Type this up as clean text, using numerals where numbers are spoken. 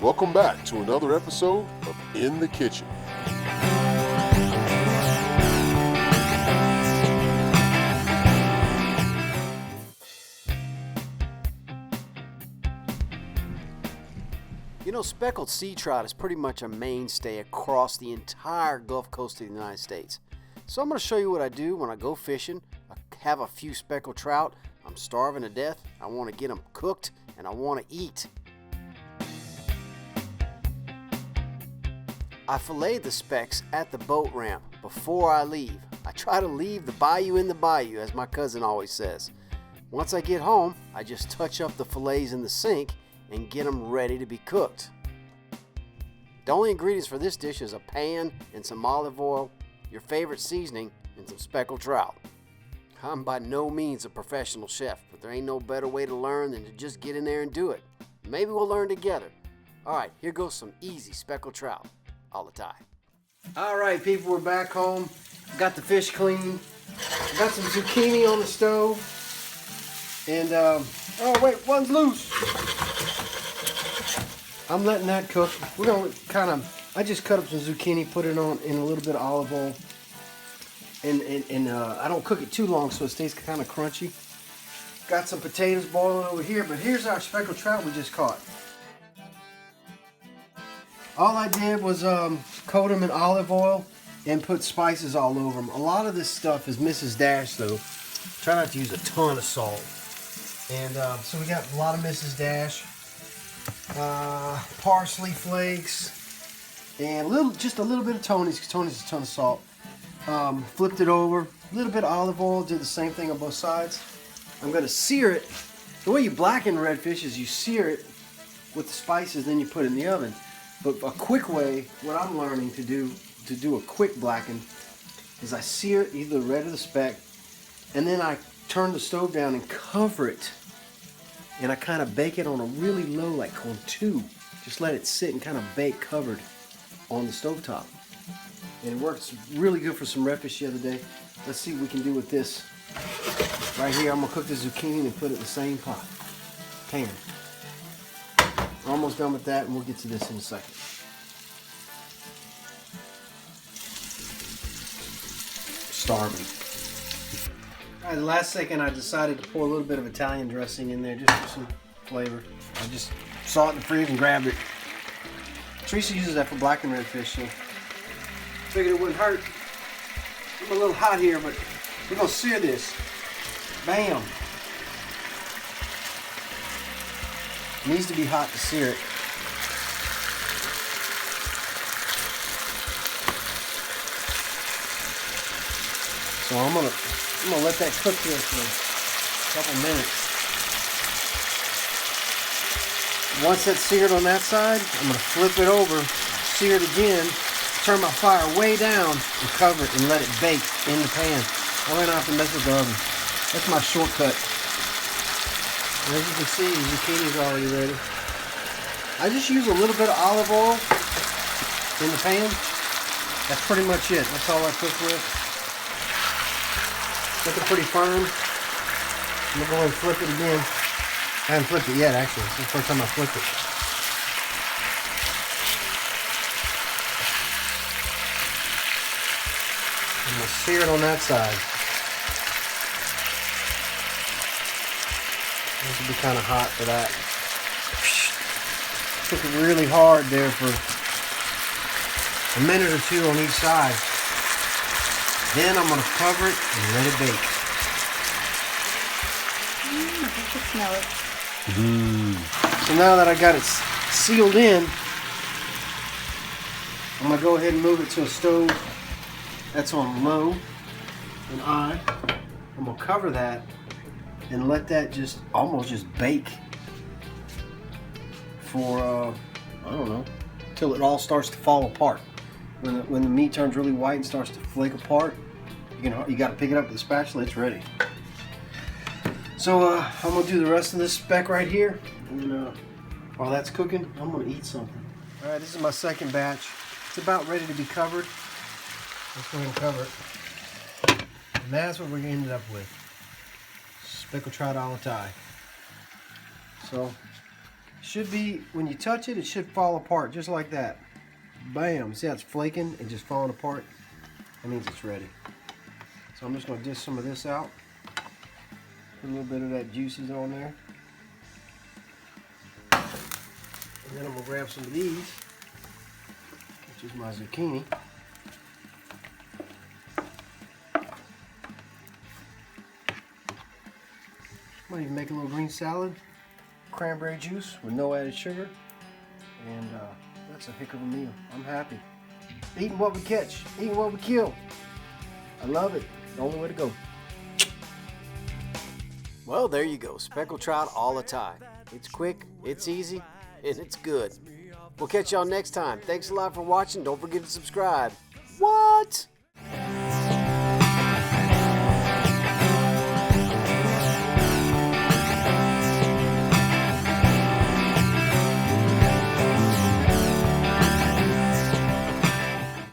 Welcome back to another episode of In the Kitchen. You know, speckled sea trout is pretty much a mainstay across the entire Gulf Coast of the United States. So I'm going to show you what I do when I go fishing. I have a few speckled trout. I'm starving to death. I want to get them cooked and I want to eat. I filleted the specks at the boat ramp before I leave. I try to leave the bayou in the bayou, as my cousin always says. Once I get home, I just touch up the fillets in the sink and get them ready to be cooked. The only ingredients for this dish is a pan and some olive oil, your favorite seasoning, and some speckled trout. I'm by no means a professional chef, but there ain't no better way to learn than to just get in there and do it. Maybe we'll learn together. All right, here goes some easy speckled trout all the time. All right, people, we're back home. Got the fish cleaned. Got some zucchini on the stove. And, oh wait, one's loose. I'm letting that cook. We're gonna I just cut up some zucchini, put it on in a little bit of olive oil. And I don't cook it too long so it stays kind of crunchy. Got some potatoes boiling over here, but here's our speckled trout we just caught. All I did was coat them in olive oil and put spices all over them. A lot of this stuff is Mrs. Dash though. Try not to use a ton of salt. And so we got a lot of Mrs. Dash, parsley flakes, and just a little bit of Tony's, because Tony's a ton of salt. Flipped it over, a little bit of olive oil, did the same thing on both sides. I'm going to sear it. The way you blacken redfish is you sear it with the spices, then you put it in the oven. But a quick way, what I'm learning to do a quick blacken, is I sear it, either the red or the speck, and then I turn the stove down and cover it. And I kind of bake it on a really low, like on 2. Just let it sit and kind of bake covered on the stovetop. And it works really good for some redfish the other day. Let's see what we can do with this. Right here, I'm gonna cook the zucchini and put it in the same pan. Almost done with that, and we'll get to this in a second. Starving. All right, the last second I decided to pour a little bit of Italian dressing in there just for some flavor. I just saw it in the fridge and grabbed it. Teresa uses that for blackened redfish, so figured it wouldn't hurt. I'm a little hot here, but we're gonna sear this. Bam! It needs to be hot to sear it. So I'm gonna let that cook here for a couple minutes. Once that's seared on that side, I'm gonna flip it over, sear it again, turn my fire way down, and cover it and let it bake in the pan. I don't have to mess with the oven. That's my shortcut. And as you can see, the zucchini's already ready. I just use a little bit of olive oil in the pan. That's pretty much it. That's all I cook with. Looking pretty firm. I'm gonna go ahead and flip it again. I haven't flipped it yet, actually. It's the first time I flipped it. And we'll sear it on that side. This will be kind of hot for that. Cook it really hard there for a minute or 2 on each side. Then I'm going to cover it and let it bake. I can smell it. So now that I got it sealed in, I'm going to go ahead and move it to a stove that's on low. And I'm going to cover that and let that almost just bake for, I don't know, till it all starts to fall apart. When the meat turns really white and starts to flake apart, you got to pick it up with a spatula. It's ready. So I'm gonna do the rest of this speck right here, and while that's cooking, I'm gonna eat something. All right, this is my second batch. It's about ready to be covered. Let's go ahead and cover it. And that's what we ended up with. Speckled trout a la Thai. So Should be, when you touch it, it should fall apart just like that. Bam. See how it's flaking and just falling apart? That means it's ready. So I'm just going to dish some of this out. Put a little bit of that juices on there. And then I'm going to grab some of these, which is my zucchini. Might even make a little green salad. Cranberry juice with no added sugar. And that's a heck of a meal. I'm happy. Eating what we catch, eating what we kill. I love it. The only way to go. Well, there you go. Speckled trout all the time. It's quick, it's easy, and it's good. We'll catch y'all next time. Thanks a lot for watching. Don't forget to subscribe. What?